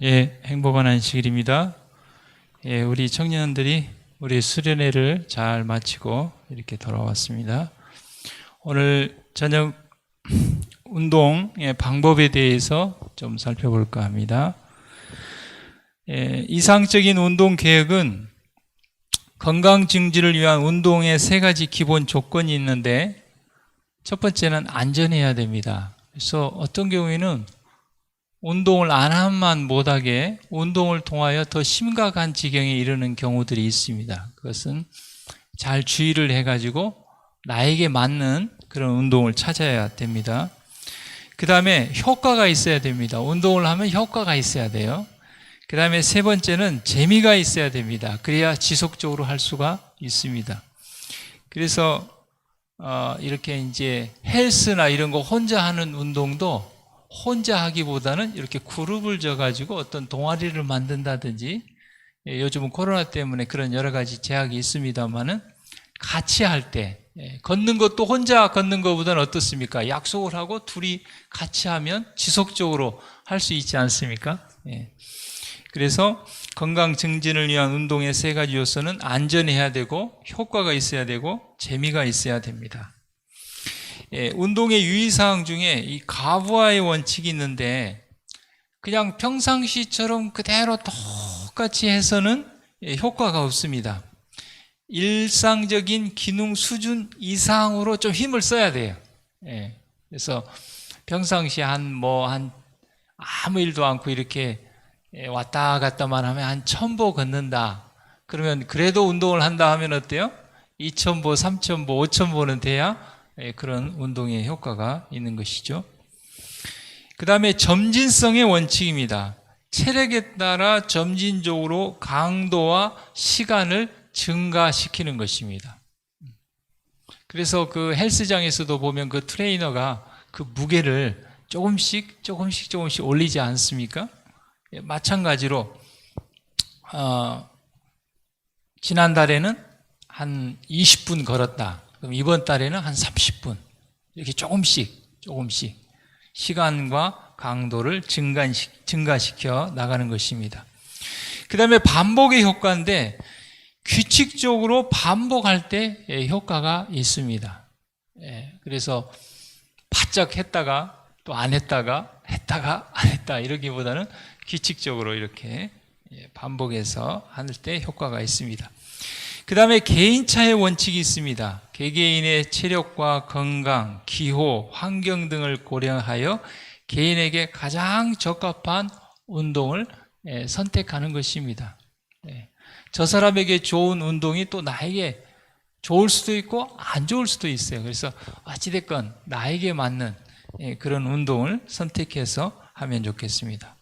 예, 행복한 안식일입니다. 예, 우리 청년들이 우리 수련회를 잘 마치고 이렇게 돌아왔습니다. 오늘 저녁 운동의 방법에 대해서 좀 살펴볼까 합니다. 예, 이상적인 운동 계획은 건강 증진을 위한 운동의 세 가지 기본 조건이 있는데, 첫 번째는 안전해야 됩니다. 그래서 어떤 경우에는 운동을 안 하면 못하게 운동을 통하여 더 심각한 지경에 이르는 경우들이 있습니다. 그것은 잘 주의를 해가지고 나에게 맞는 그런 운동을 찾아야 됩니다. 그 다음에 효과가 있어야 됩니다. 운동을 하면 효과가 있어야 돼요. 그 다음에 세 번째는 재미가 있어야 됩니다. 그래야 지속적으로 할 수가 있습니다. 그래서 이렇게 이제 헬스나 이런 거 혼자 하는 운동도 혼자 하기보다는 이렇게 그룹을 져가지고 어떤 동아리를 만든다든지, 요즘은 코로나 때문에 그런 여러 가지 제약이 있습니다만은 같이 할 때, 걷는 것도 혼자 걷는 것보다는 어떻습니까? 약속을 하고 둘이 같이 하면 지속적으로 할 수 있지 않습니까? 그래서 건강 증진을 위한 운동의 세 가지 요소는 안전해야 되고, 효과가 있어야 되고, 재미가 있어야 됩니다. 운동의 유의사항 중에 이 가부화의 원칙이 있는데, 그냥 평상시처럼 그대로 똑같이 해서는 효과가 없습니다. 일상적인 기능 수준 이상으로 좀 힘을 써야 돼요. 그래서 평상시에 아무 일도 않고 이렇게 왔다 갔다만 하면 한 1000보 걷는다. 그러면 그래도 운동을 한다 하면 어때요? 2000보, 3000보, 5000보는 돼야 그런 운동의 효과가 있는 것이죠. 그 다음에 점진성의 원칙입니다. 체력에 따라 점진적으로 강도와 시간을 증가시키는 것입니다. 그래서 그 헬스장에서도 보면 그 트레이너가 그 무게를 조금씩 올리지 않습니까? 마찬가지로 지난달에는 한 20분 걸었다. 그럼 이번 달에는 한 30분. 이렇게 조금씩 시간과 강도를 증가시켜 나가는 것입니다. 그 다음에 반복의 효과인데, 규칙적으로 반복할 때 효과가 있습니다. 그래서 바짝 했다가 또 안 했다가 안 했다 이러기보다는 규칙적으로 이렇게 반복해서 할 때 효과가 있습니다. 그 다음에 개인차의 원칙이 있습니다. 개개인의 체력과 건강, 기호, 환경 등을 고려하여 개인에게 가장 적합한 운동을 선택하는 것입니다. 저 사람에게 좋은 운동이 또 나에게 좋을 수도 있고 안 좋을 수도 있어요. 그래서 어찌됐건 나에게 맞는 그런 운동을 선택해서 하면 좋겠습니다.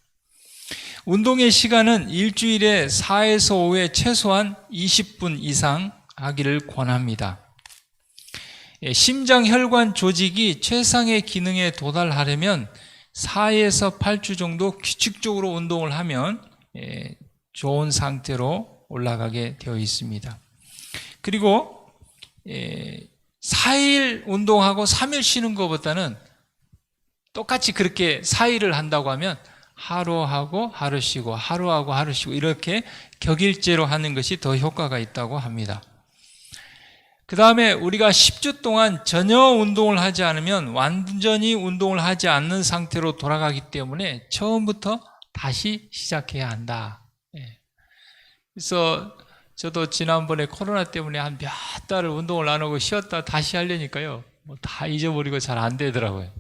운동의 시간은 일주일에 4에서 5회 최소한 20분 이상 하기를 권합니다. 심장 혈관 조직이 최상의 기능에 도달하려면 4에서 8주 정도 규칙적으로 운동을 하면 좋은 상태로 올라가게 되어 있습니다. 그리고 4일 운동하고 3일 쉬는 것보다는 똑같이 그렇게 4일을 한다고 하면 하루하고 하루 쉬고 하루하고 하루 쉬고 이렇게 격일제로 하는 것이 더 효과가 있다고 합니다. 그 다음에 우리가 10주 동안 전혀 운동을 하지 않으면 완전히 운동을 하지 않는 상태로 돌아가기 때문에 처음부터 다시 시작해야 한다. 그래서 저도 지난번에 코로나 때문에 한 몇 달을 운동을 안 하고 쉬었다 다시 하려니까요, 다 잊어버리고 잘 안 되더라고요.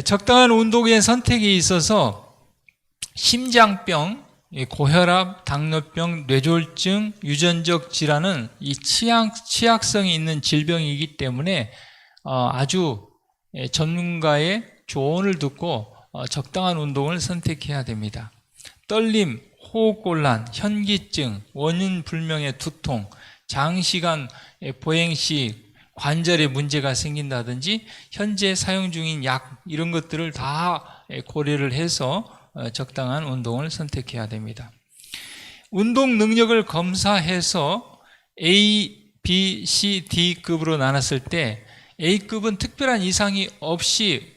적당한 운동의 선택에 있어서 심장병, 고혈압, 당뇨병, 뇌졸중, 유전적 질환은 이 취약성이 있는 질병이기 때문에 아주 전문가의 조언을 듣고 적당한 운동을 선택해야 됩니다. 떨림, 호흡곤란, 현기증, 원인 불명의 두통, 장시간 보행 시 관절에 문제가 생긴다든지 현재 사용 중인 약 이런 것들을 다 고려를 해서 적당한 운동을 선택해야 됩니다. 운동 능력을 검사해서 A, B, C, D급으로 나눴을 때 A급은 특별한 이상이 없이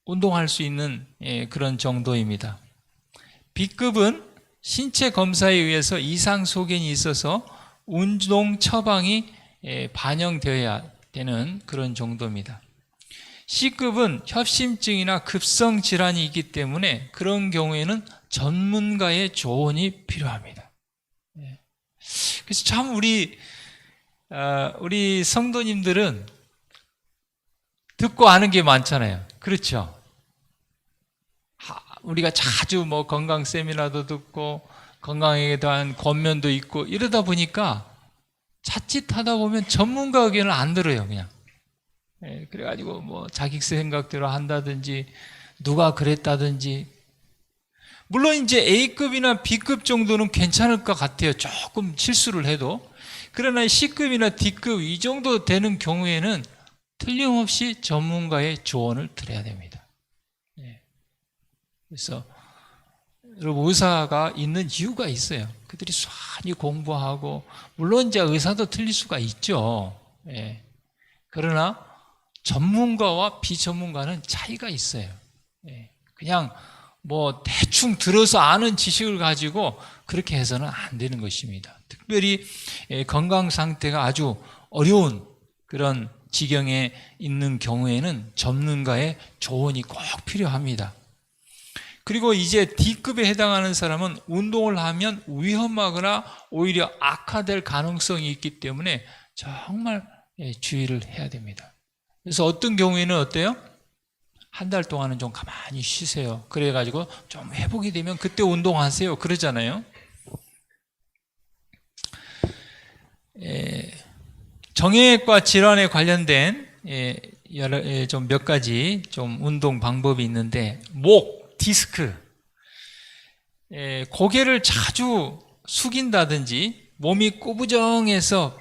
운동할 수 있는 그런 정도입니다. B급은 신체 검사에 의해서 이상 소견이 있어서 운동 처방이 반영되어야 되는 그런 정도입니다. C급은 협심증이나 급성 질환이 있기 때문에 그런 경우에는 전문가의 조언이 필요합니다. 그래서 참 우리 성도님들은 듣고 아는 게 많잖아요. 그렇죠? 우리가 자주 뭐 건강 세미나도 듣고 건강에 대한 권면도 있고 이러다 보니까 자칫하다 보면 전문가 의견을 안 들어요, 그냥. 그래가지고 뭐 자기 생각대로 한다든지 누가 그랬다든지. 물론 이제 A급이나 B급 정도는 괜찮을 것 같아요. 조금 실수를 해도. 그러나 C급이나 D급 이 정도 되는 경우에는 틀림없이 전문가의 조언을 들어야 됩니다. 그래서 여러분, 의사가 있는 이유가 있어요. 그들이 수많이 공부하고, 물론 이제 의사도 틀릴 수가 있죠. 그러나 전문가와 비전문가는 차이가 있어요. 그냥 뭐 대충 들어서 아는 지식을 가지고 그렇게 해서는 안 되는 것입니다. 특별히 건강 상태가 아주 어려운 그런 지경에 있는 경우에는 전문가의 조언이 꼭 필요합니다. 그리고 이제 D급에 해당하는 사람은 운동을 하면 위험하거나 오히려 악화될 가능성이 있기 때문에 정말 주의를 해야 됩니다. 그래서 어떤 경우에는 어때요? 한 달 동안은 좀 가만히 쉬세요. 그래가지고 좀 회복이 되면 그때 운동하세요. 그러잖아요. 정형외과 질환에 관련된 좀 몇 가지 좀 운동 방법이 있는데, 목, 디스크, 고개를 자주 숙인다든지 몸이 꾸부정해서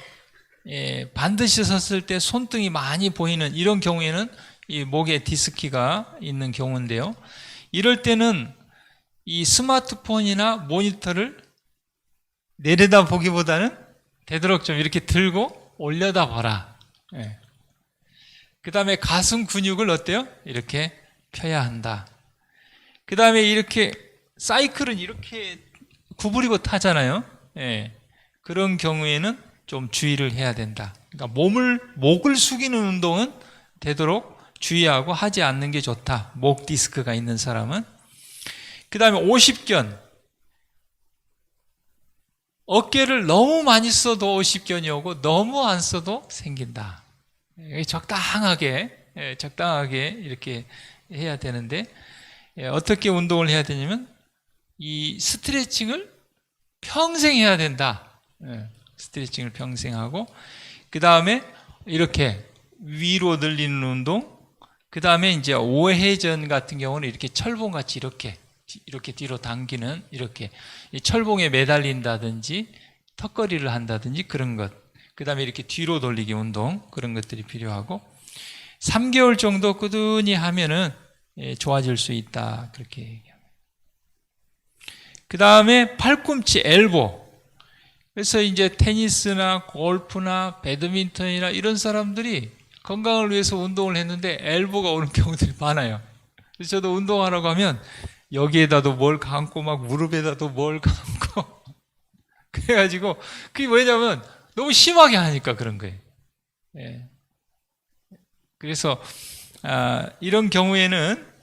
반드시 섰을 때 손등이 많이 보이는 이런 경우에는 이 목에 디스키가 있는 경우인데요. 이럴 때는 이 스마트폰이나 모니터를 내려다 보기보다는 되도록 좀 이렇게 들고 올려다 봐라. 그 다음에 가슴 근육을 어때요? 이렇게 펴야 한다. 그 다음에 이렇게 사이클은 이렇게 구부리고 타잖아요. 그런 경우에는 좀 주의를 해야 된다. 그러니까 목을 숙이는 운동은 되도록 주의하고 하지 않는 게 좋다. 목 디스크가 있는 사람은. 그 다음에 오십견. 어깨를 너무 많이 써도 오십견이 오고 너무 안 써도 생긴다. 적당하게 이렇게 해야 되는데, 어떻게 운동을 해야 되냐면 이 스트레칭을 평생 해야 된다. 스트레칭을 평생 하고, 그 다음에 이렇게 위로 늘리는 운동, 그 다음에 이제 오해전 같은 경우는 이렇게 철봉같이 이렇게 뒤로 당기는, 이렇게 철봉에 매달린다든지 턱걸이를 한다든지 그런 것, 그 다음에 이렇게 뒤로 돌리기 운동, 그런 것들이 필요하고, 3개월 정도 꾸준히 하면은 좋아질 수 있다, 그렇게 얘기합니다. 그 다음에 팔꿈치, 엘보. 그래서 이제 테니스나 골프나 배드민턴이나 이런 사람들이 건강을 위해서 운동을 했는데 엘보가 오는 경우들이 많아요. 그래서 저도 운동하라고 하면 여기에다도 뭘 감고 막 무릎에다도 뭘 감고 그래가지고, 그게 뭐냐면 너무 심하게 하니까 그런 거예요. 그래서 이런 경우에는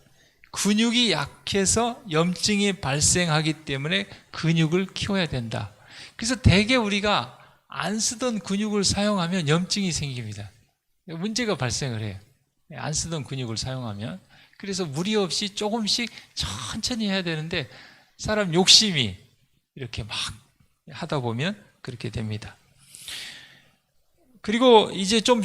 근육이 약해서 염증이 발생하기 때문에 근육을 키워야 된다. 그래서 대개 우리가 안 쓰던 근육을 사용하면 염증이 생깁니다. 문제가 발생을 해요. 안 쓰던 근육을 사용하면. 그래서 무리 없이 조금씩 천천히 해야 되는데 사람 욕심이 이렇게 막 하다 보면 그렇게 됩니다. 그리고 이제 좀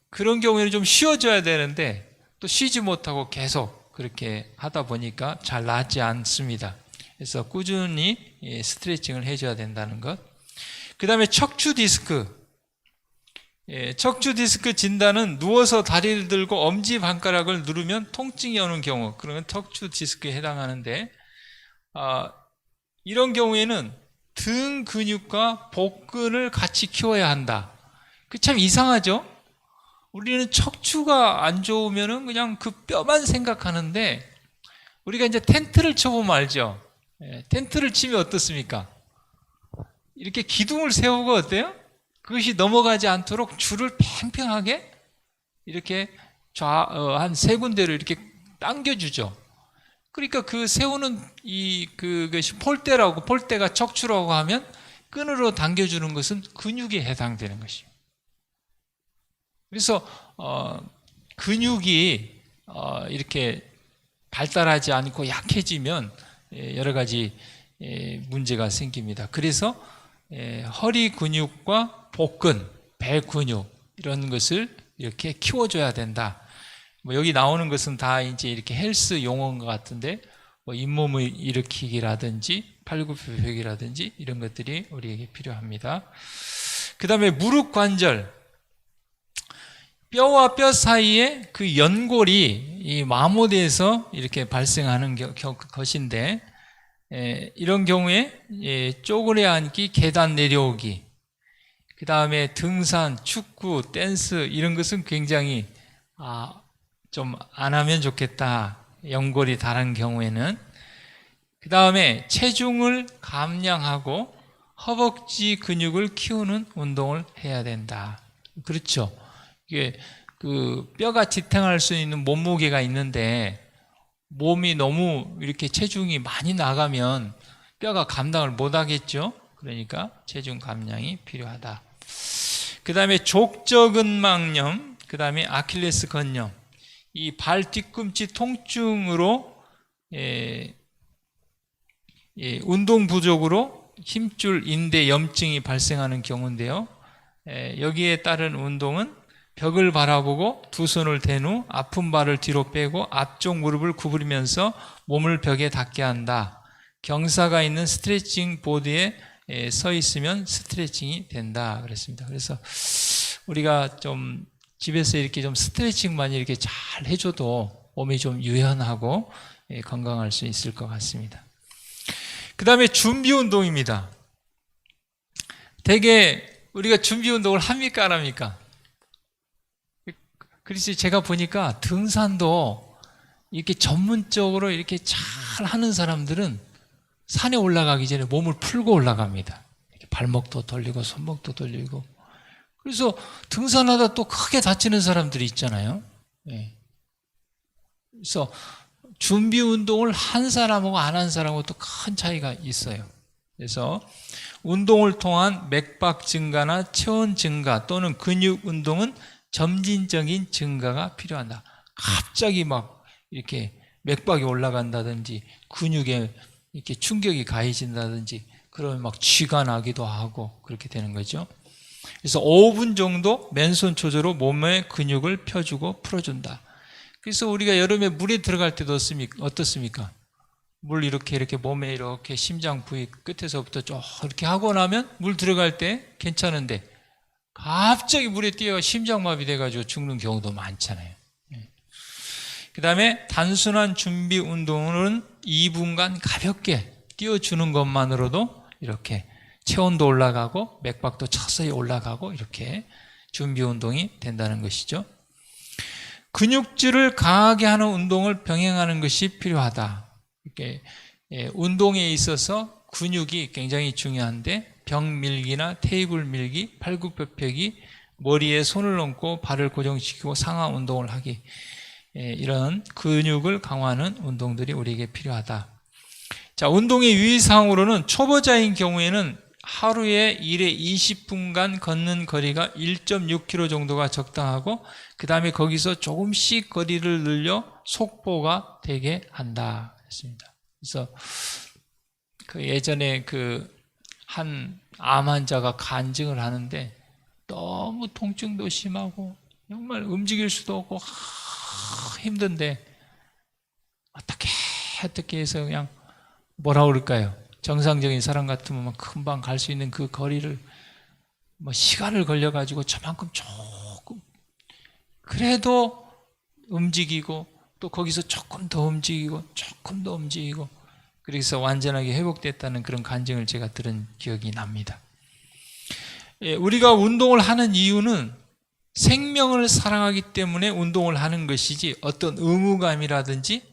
그런 경우에는 좀 쉬어줘야 되는데 또 쉬지 못하고 계속 그렇게 하다 보니까 잘 낫지 않습니다. 그래서 꾸준히 스트레칭을 해줘야 된다는 것. 그 다음에 척추 디스크. 척추 디스크 진단은 누워서 다리를 들고 엄지발가락을 누르면 통증이 오는 경우, 그러면 척추 디스크에 해당하는데, 이런 경우에는 등 근육과 복근을 같이 키워야 한다. 그 참 이상하죠? 우리는 척추가 안 좋으면은 그냥 그 뼈만 생각하는데, 우리가 이제 텐트를 쳐보면 알죠? 텐트를 치면 어떻습니까? 이렇게 기둥을 세우고 어때요? 그것이 넘어가지 않도록 줄을 팽팽하게 이렇게 한 세 군데를 이렇게 당겨주죠. 그러니까 그 세우는 그것이 폴대가 척추라고 하면 끈으로 당겨주는 것은 근육에 해당되는 것이에요. 그래서 근육이 이렇게 발달하지 않고 약해지면 여러 가지 문제가 생깁니다. 그래서 허리 근육과 복근, 배 근육 이런 것을 이렇게 키워줘야 된다. 뭐 여기 나오는 것은 다 이제 이렇게 헬스 용어인 것 같은데, 뭐 잇몸을 일으키기라든지 팔굽혀펴기라든지 이런 것들이 우리에게 필요합니다. 그 다음에 무릎 관절, 뼈와 뼈 사이에 그 연골이 이 마모돼서 이렇게 발생하는 것인데, 이런 경우에 쪼그려 앉기, 계단 내려오기, 그 다음에 등산, 축구, 댄스 이런 것은 굉장히 좀 안 하면 좋겠다. 연골이 다른 경우에는. 그 다음에 체중을 감량하고 허벅지 근육을 키우는 운동을 해야 된다. 그렇죠. 이게 그 뼈가 지탱할 수 있는 몸무게가 있는데, 몸이 너무 이렇게 체중이 많이 나가면 뼈가 감당을 못 하겠죠. 그러니까 체중 감량이 필요하다. 그 다음에 족저근막염, 그 다음에 아킬레스 건염, 이 발 뒤꿈치 통증으로 운동 부족으로 힘줄 인대 염증이 발생하는 경우인데요. 여기에 따른 운동은 벽을 바라보고 두 손을 댄 후 아픈 발을 뒤로 빼고 앞쪽 무릎을 구부리면서 몸을 벽에 닿게 한다. 경사가 있는 스트레칭 보드에 서 있으면 스트레칭이 된다 그랬습니다. 그래서 우리가 좀 집에서 이렇게 좀 스트레칭만 이렇게 잘 해줘도 몸이 좀 유연하고 건강할 수 있을 것 같습니다. 그 다음에 준비 운동입니다. 대개 우리가 준비 운동을 합니까, 안 합니까? 그래서 제가 보니까 등산도 이렇게 전문적으로 이렇게 잘 하는 사람들은 산에 올라가기 전에 몸을 풀고 올라갑니다. 이렇게 발목도 돌리고 손목도 돌리고. 그래서 등산하다 또 크게 다치는 사람들이 있잖아요. 그래서 준비 운동을 한 사람하고 안 한 사람하고 또 큰 차이가 있어요. 그래서 운동을 통한 맥박 증가나 체온 증가 또는 근육 운동은 점진적인 증가가 필요하다. 갑자기 막 이렇게 맥박이 올라간다든지 근육에 이렇게 충격이 가해진다든지 그러면 막 쥐가 나기도 하고 그렇게 되는 거죠. 그래서 5분 정도 맨손 조절로 몸의 근육을 펴주고 풀어준다. 그래서 우리가 여름에 물에 들어갈 때도 어떻습니까? 물 이렇게 몸에 이렇게 심장 부위 끝에서부터 쭉 이렇게 하고 나면 물 들어갈 때 괜찮은데 갑자기 물에 뛰어가 심장마비 돼가지고 죽는 경우도 많잖아요. 그 다음에 단순한 준비 운동은 2분간 가볍게 뛰어주는 것만으로도 이렇게 체온도 올라가고 맥박도 서서히 올라가고 이렇게 준비 운동이 된다는 것이죠. 근육질을 강하게 하는 운동을 병행하는 것이 필요하다. 이렇게 운동에 있어서 근육이 굉장히 중요한데 벽 밀기나 테이블 밀기, 팔굽혀펴기, 머리에 손을 얹고 발을 고정시키고 상하 운동을 하기, 이런 근육을 강화하는 운동들이 우리에게 필요하다. 자, 운동의 유의사항으로는 초보자인 경우에는 하루에 1회 20분간 걷는 거리가 1.6km 정도가 적당하고 그 다음에 거기서 조금씩 거리를 늘려 속보가 되게 한다 했습니다. 그래서 그 예전에 한 암 환자가 간증을 하는데 너무 통증도 심하고 정말 움직일 수도 없고 힘든데 어떻게 해서 그냥 뭐라 그럴까요? 정상적인 사람 같으면 금방 갈 수 있는 그 거리를 시간을 걸려가지고 저만큼 조금 그래도 움직이고 또 거기서 조금 더 움직이고 조금 더 움직이고 그래서 완전하게 회복됐다는 그런 간증을 제가 들은 기억이 납니다. 우리가 운동을 하는 이유는 생명을 사랑하기 때문에 운동을 하는 것이지 어떤 의무감이라든지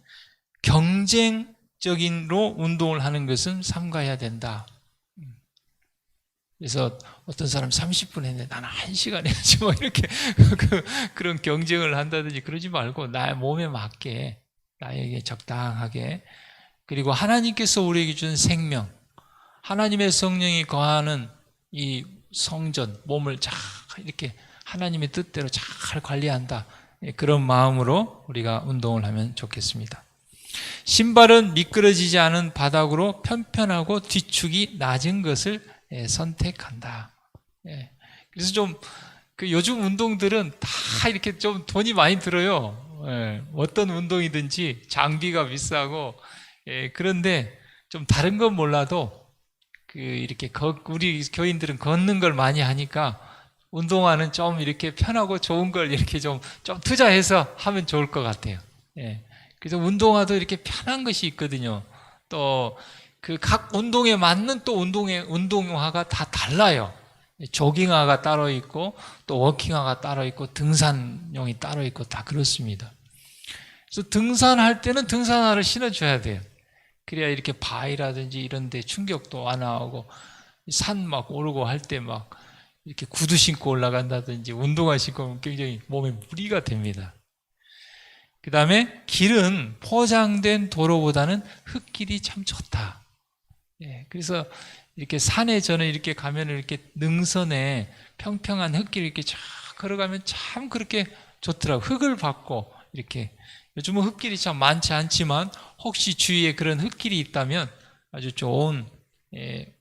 경쟁적인로 운동을 하는 것은 삼가해야 된다. 그래서 어떤 사람 30분 했는데 나는 1시간 해야지 뭐 이렇게 그런 경쟁을 한다든지 그러지 말고 나의 몸에 맞게 나에게 적당하게, 그리고 하나님께서 우리에게 준 생명, 하나님의 성령이 거하는 이 성전, 몸을 잘 이렇게 하나님의 뜻대로 잘 관리한다. 그런 마음으로 우리가 운동을 하면 좋겠습니다. 신발은 미끄러지지 않은 바닥으로 편편하고 뒤축이 낮은 것을 선택한다. 그래서 좀 요즘 운동들은 다 이렇게 좀 돈이 많이 들어요. 어떤 운동이든지 장비가 비싸고, 그런데 좀 다른 건 몰라도 이렇게 우리 교인들은 걷는 걸 많이 하니까 운동화는 좀 이렇게 편하고 좋은 걸 이렇게 좀 투자해서 하면 좋을 것 같아요. 그래서 운동화도 이렇게 편한 것이 있거든요. 또 각 운동에 맞는 또 운동화가 다 달라요. 조깅화가 따로 있고 또 워킹화가 따로 있고 등산용이 따로 있고 다 그렇습니다. 그래서 등산할 때는 등산화를 신어줘야 돼요. 그래야 이렇게 바위라든지 이런 데 충격도 안 나오고 산 막 오르고 할 때 막 이렇게 구두 신고 올라간다든지 운동화 신고 하면 굉장히 몸에 무리가 됩니다. 그 다음에 길은 포장된 도로보다는 흙길이 참 좋다. 그래서 이렇게 산에 저는 이렇게 가면 이렇게 능선에 평평한 흙길 이렇게 쫙 걸어가면 참 그렇게 좋더라고요. 흙을 밟고 이렇게. 요즘은 흙길이 참 많지 않지만 혹시 주위에 그런 흙길이 있다면 아주 좋은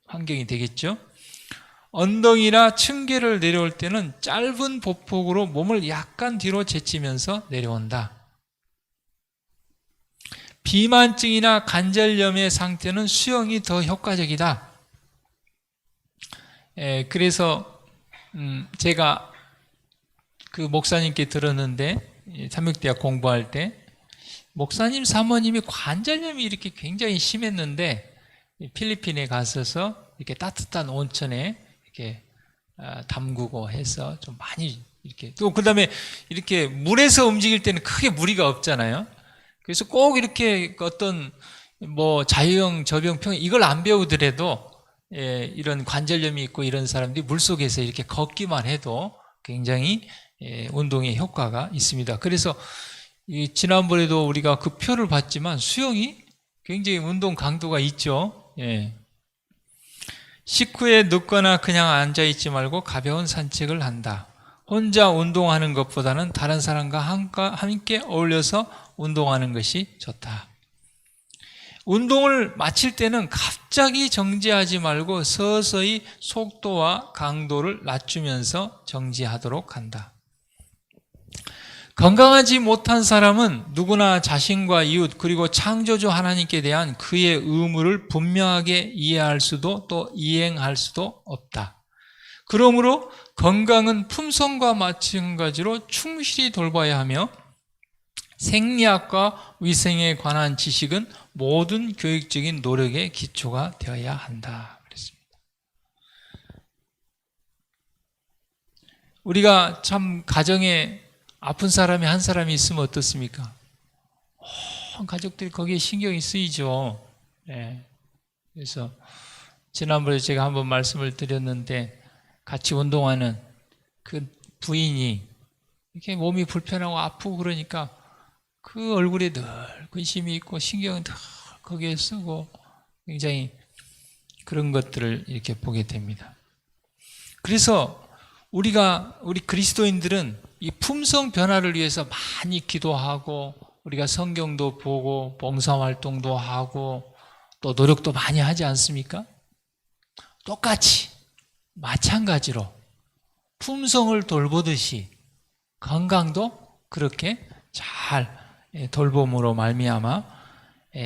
환경이 되겠죠. 언덕이나 층계를 내려올 때는 짧은 보폭으로 몸을 약간 뒤로 제치면서 내려온다. 비만증이나 관절염의 상태는 수영이 더 효과적이다. 그래서 제가 그 목사님께 들었는데 삼육대학 공부할 때 목사님 사모님이 관절염이 이렇게 굉장히 심했는데 필리핀에 가셔서 이렇게 따뜻한 온천에 이렇게 담그고 해서 좀 많이 이렇게, 또 그다음에 이렇게 물에서 움직일 때는 크게 무리가 없잖아요. 그래서 꼭 이렇게 어떤 뭐 자유형, 저병평 이걸 안 배우더라도 이런 관절염이 있고 이런 사람들이 물속에서 이렇게 걷기만 해도 굉장히 운동에 효과가 있습니다. 그래서 지난번에도 우리가 그 표를 봤지만 수영이 굉장히 운동 강도가 있죠. 식후에 눕거나 그냥 앉아있지 말고 가벼운 산책을 한다. 혼자 운동하는 것보다는 다른 사람과 함께 어울려서 운동하는 것이 좋다. 운동을 마칠 때는 갑자기 정지하지 말고 서서히 속도와 강도를 낮추면서 정지하도록 한다. 건강하지 못한 사람은 누구나 자신과 이웃 그리고 창조주 하나님께 대한 그의 의무를 분명하게 이해할 수도 또 이행할 수도 없다. 그러므로 건강은 품성과 마찬가지로 충실히 돌봐야 하며 생리학과 위생에 관한 지식은 모든 교육적인 노력의 기초가 되어야 한다. 그랬습니다. 우리가 참 가정에 아픈 사람이 한 사람이 있으면 어떻습니까? 가족들이 거기에 신경이 쓰이죠. 그래서 지난번에 제가 한번 말씀을 드렸는데 같이 운동하는 그 부인이 이렇게 몸이 불편하고 아프고 그러니까 그 얼굴에 늘 근심이 있고 신경은 늘 거기에 쓰고 굉장히 그런 것들을 이렇게 보게 됩니다. 그래서 우리 그리스도인들은 이 품성 변화를 위해서 많이 기도하고 우리가 성경도 보고 봉사활동도 하고 또 노력도 많이 하지 않습니까? 똑같이 마찬가지로 품성을 돌보듯이 건강도 그렇게 잘 돌봄으로 말미암아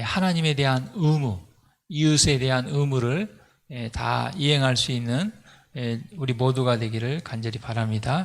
하나님에 대한 의무, 이웃에 대한 의무를 다 이행할 수 있는 우리 모두가 되기를 간절히 바랍니다.